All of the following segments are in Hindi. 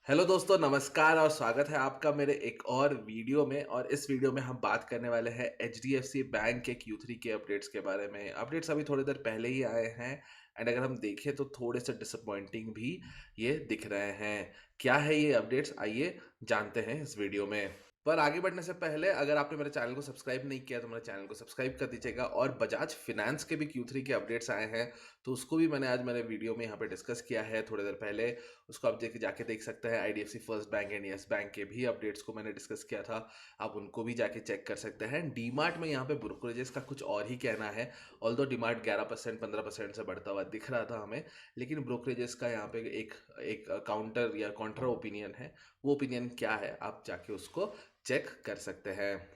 हेलो दोस्तों, नमस्कार और स्वागत है आपका मेरे एक और वीडियो में। और इस वीडियो में हम बात करने वाले हैं एचडीएफसी बैंक के Q3 के अपडेट्स के बारे में। अपडेट्स अभी थोड़ी देर पहले ही आए हैं एंड अगर हम देखें तो थोड़े से डिसअपॉइंटिंग भी ये दिख रहे हैं। क्या है ये अपडेट्स, आइए जानते हैं इस वीडियो में। पर आगे बढ़ने से पहले अगर आपने मेरे चैनल को सब्सक्राइब नहीं किया तो मेरे चैनल को सब्सक्राइब कर दीजिएगा। और बजाज फिनेंस के भी Q3 के अपडेट्स आए हैं, तो उसको भी मैंने आज मेरे वीडियो में यहाँ पे डिस्कस किया है थोड़ी देर पहले। उसको आप जाके देख सकते हैं। IDFC first bank and yes bank के भी अपडेट्स को मैंने डिस्कस किया था, आप उनको भी जाके चेक कर सकते हैं। डीमार्ट में यहाँ पे ब्रोकरेजेस का कुछ और ही कहना है। ऑल्दो डीमार्ट 11% 15% से बढ़ता हुआ दिख रहा था हमें, लेकिन ब्रोकरेजेस का यहाँ पे एक एक काउंटर या कॉन्ट्रा ओपिनियन है। वो ओपिनियन क्या है आप जाके उसको चेक कर सकते हैं।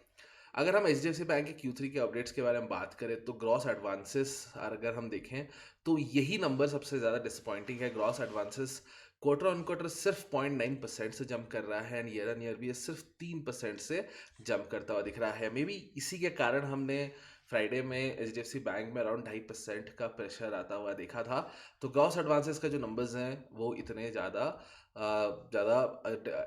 अगर हम एच बैंक के Q3 के अपडेट्स के बारे में बात करें तो ग्रॉस एडवांसेस अगर हम देखें तो यही नंबर सबसे ज़्यादा डिसअपॉइंटिंग है। Gross advances quarter on quarter सिर्फ 0.9% से जंप कर रहा है एंड ईयर ऑन ईयर भी ये सिर्फ 3% से जंप करता हुआ दिख रहा है। मे बी इसी के कारण हमने फ्राइडे में एच बैंक में अराउंड 2.5% का प्रेशर आता हुआ देखा था। तो ग्रॉस एडवांसेस का जो नंबर्स हैं वो इतने ज़्यादा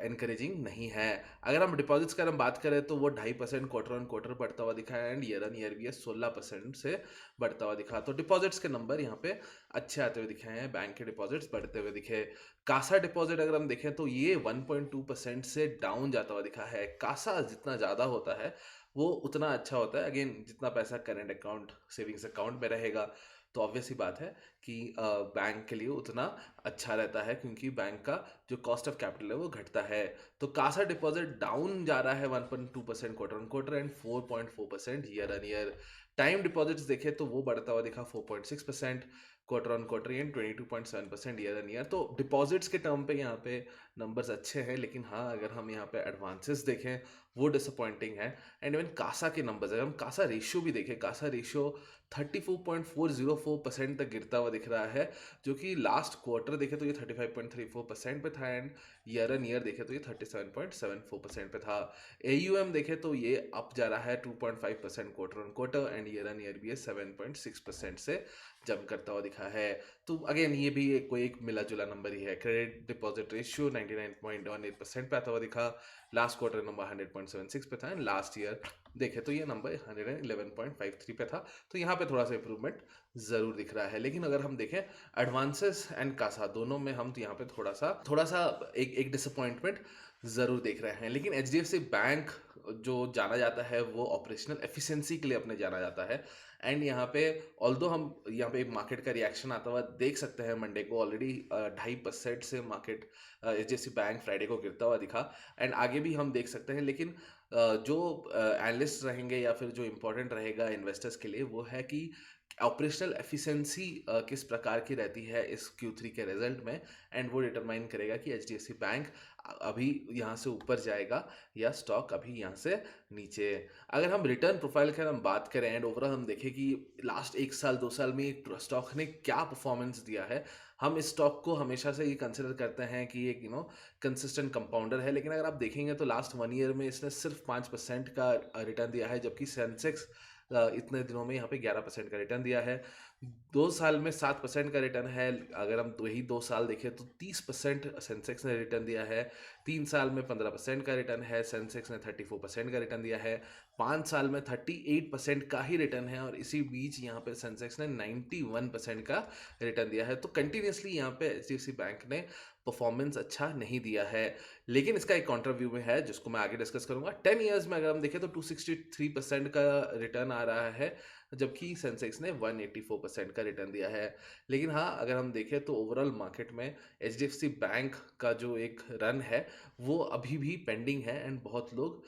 एनकरेजिंग नहीं है। अगर हम डिपॉजिट्स की बात करें तो वो 2.5% क्वार्टर ऑन क्वार्टर बढ़ता हुआ दिखा है एंड ईयर ऑन ईयर भी ये 16% से बढ़ता हुआ दिखा। तो डिपॉजिट्स के नंबर यहाँ पे अच्छे आते हुए दिखे हैं, बैंक के डिपॉजिट्स बढ़ते हुए दिखे। कासा डिपॉजिट अगर हम देखें तो ये 1.2% से डाउन जाता हुआ दिखा है। कासा जितना ज़्यादा होता है वो उतना अच्छा होता है। अगेन, जितना पैसा करेंट अकाउंट सेविंग्स अकाउंट में रहेगा तो ऑब्वियस ही बात है कि बैंक के लिए उतना अच्छा रहता है, क्योंकि बैंक का जो कॉस्ट ऑफ कैपिटल है वो घटता है। तो कासा डिपॉजिट डाउन जा रहा है 1.2% quarter on quarter and 4.4% year on year. Time deposits देखें तो वो बढ़ता हुआ दिखा 4.6% quarter on quarter and 22.7% year on year. तो डिपॉजिट्स के टर्म पे यहाँ पे नंबर्स अच्छे हैं, लेकिन हाँ, अगर हम यहाँ पे एडवांसेस देखें वो डिसअपॉइंटिंग है। एंड इवन कासा के नंबर्स, अगर हम कासा रेशियो भी देखें, कासा रेशियो 34.404% तक गिरता हुआ दिख रहा है, जो कि लास्ट क्वार्टर देखे तो ये 35.34% पे था एंड ईयर ऑन ईयर देखे तो ये 37.74% पे था। AUM देखे तो ये अप जा रहा है 2.5% quarter on quarter and year on year भी ये 7.6% से जंप करता हुआ दिखा है। तो अगेन ये भी कोई एक मिला जुला नंबर ही है। क्रेडिट डिपॉजिट रेशियो 99.18% पे आता हुआ दिखा। लास्ट क्वार्टर नंबर 100.76 पे था एंड लास्ट ईयर देखे तो ये नंबर 111.53 पे था। तो यहाँ पे थोड़ा सा इंप्रूवमेंट ज़रूर दिख रहा है। लेकिन अगर हम देखें एडवांसेस एंड कासा दोनों में, हम तो यहाँ पे थोड़ा सा एक डिसअपॉइंटमेंट ज़रूर देख रहे हैं। लेकिन एच बैंक जो जाना जाता है वो ऑपरेशनल एफिशिएंसी के लिए अपने जाना जाता है। एंड यहाँ पे ऑल्दो हम यहाँ पे मार्केट का रिएक्शन आता हुआ देख सकते हैं। मंडे को ऑलरेडी 2.5% से मार्केट एच बैंक फ्राइडे को गिरता हुआ दिखा एंड आगे भी हम देख सकते हैं। लेकिन जो एनालिस्ट रहेंगे या फिर जो इम्पोर्टेंट रहेगा इन्वेस्टर्स के लिए वो है कि ऑपरेशनल एफिशिएंसी किस प्रकार की रहती है इस Q3 के रिजल्ट में। एंड वो डिटरमाइन करेगा कि एच बैंक अभी यहाँ से ऊपर जाएगा या स्टॉक अभी यहाँ से नीचे। अगर हम रिटर्न प्रोफाइल की हम बात करें एंड ओवरऑल हम देखें कि लास्ट 1 साल 2 साल में स्टॉक ने क्या परफॉर्मेंस दिया है, हम इस स्टॉक को हमेशा से ये कंसिडर करते हैं कि एक कंसिस्टेंट कंपाउंडर है। लेकिन अगर आप देखेंगे तो लास्ट 1 ईयर में इसने सिर्फ 5% का रिटर्न दिया है, जबकि सेंसेक्स इतने दिनों में यहाँ पे 11% का रिटर्न दिया है। 2 साल में 7% का रिटर्न है। अगर हम वही 2 साल देखें तो 30% सेंसेक्स ने रिटर्न दिया है। 3 साल में 15% का रिटर्न है, सेंसेक्स ने 34% का रिटर्न दिया है। 5 साल में 38% का ही रिटर्न है और इसी बीच यहाँ पे सेंसेक्स ने 91% का रिटर्न दिया है। तो कंटिन्यूसली यहाँ पे एच बैंक ने परफॉर्मेंस अच्छा नहीं दिया है। लेकिन इसका एक काउंटर व्यू में है जिसको मैं आगे डिस्कस करूंगा। 10 ईयर्स में अगर हम देखें तो 263% का रिटर्न आ रहा है, जबकि सेंसेक्स ने 184% का रिटर्न दिया है। लेकिन हाँ, अगर हम देखें तो ओवरऑल मार्केट में एच बैंक का जो एक रन है वो अभी भी पेंडिंग है एंड बहुत लोग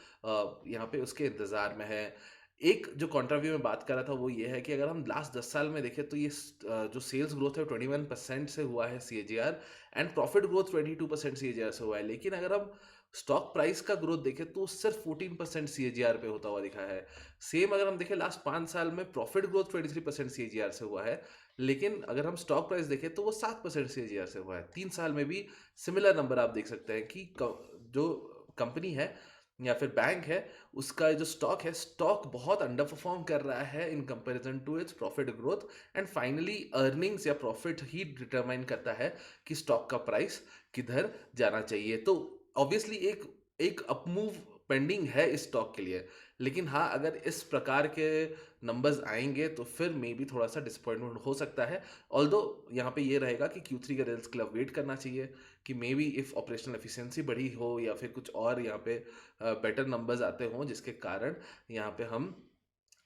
यहाँ पे उसके इंतज़ार में है। एक जो कॉन्ट्राव्यू में बात कर रहा था वो ये है कि अगर हम लास्ट 10 साल में देखें तो ये जो सेल्स ग्रोथ है 21% से हुआ है CAGR and profit growth 22% CAGR से हुआ है। लेकिन अगर हम स्टॉक प्राइस का ग्रोथ देखें तो सिर्फ 14% CAGR पे होता हुआ दिखा है। सेम अगर हम देखें लास्ट 5 साल में प्रॉफिट ग्रोथ 23% CAGR से हुआ है, लेकिन अगर हम स्टॉक प्राइस देखें तो वो 7% CAGR से हुआ है। 3 साल में भी सिमिलर नंबर आप देख सकते हैं कि जो कंपनी है या फिर बैंक है, उसका जो स्टॉक है, स्टॉक बहुत अंडर परफॉर्म कर रहा है in comparison to its profit growth. And finally earnings या प्रॉफिट ही डिटरमाइन करता है कि स्टॉक का प्राइस किधर जाना चाहिए। तो ऑब्वियसली एक एक अपमूव पेंडिंग है इस स्टॉक के लिए, लेकिन हाँ, अगर इस प्रकार के नंबर्स आएंगे तो फिर मे बी थोड़ा सा डिसअपॉइंटमेंट हो सकता है। ऑल्दो यहाँ पे ये रहेगा कि Q3 के रिजल्ट्स के लिए वेट करना चाहिए कि may be if operational efficiency बढ़ी हो या फिर कुछ और यहाँ पे बेटर नंबर्स आते हों, जिसके कारण यहाँ पे हम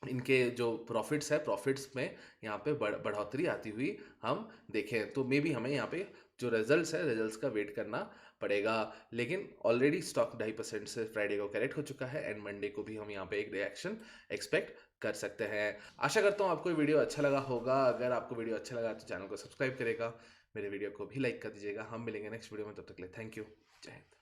इनके जो प्रॉफिट्स है, प्रॉफिट्स में यहाँ पे बढ़ोतरी आती हुई हम देखें, तो मे बी हमें यहाँ पे जो रिजल्ट्स है, रिजल्ट्स का वेट करना पड़ेगा। लेकिन ऑलरेडी स्टॉक 2.5% से फ्राइडे को करेक्ट हो चुका है एंड मंडे को भी हम यहाँ पे एक रिएक्शन एक्सपेक्ट कर सकते हैं। आशा करता हूँ आपको ये वीडियो अच्छा लगा होगा। अगर आपको वीडियो अच्छा लगा तो चैनल को सब्सक्राइब करेगा, मेरे वीडियो को भी लाइक कर दीजिएगा। हम मिलेंगे नेक्स्ट वीडियो में, तब तक के लिए थैंक यू। जय हिंद।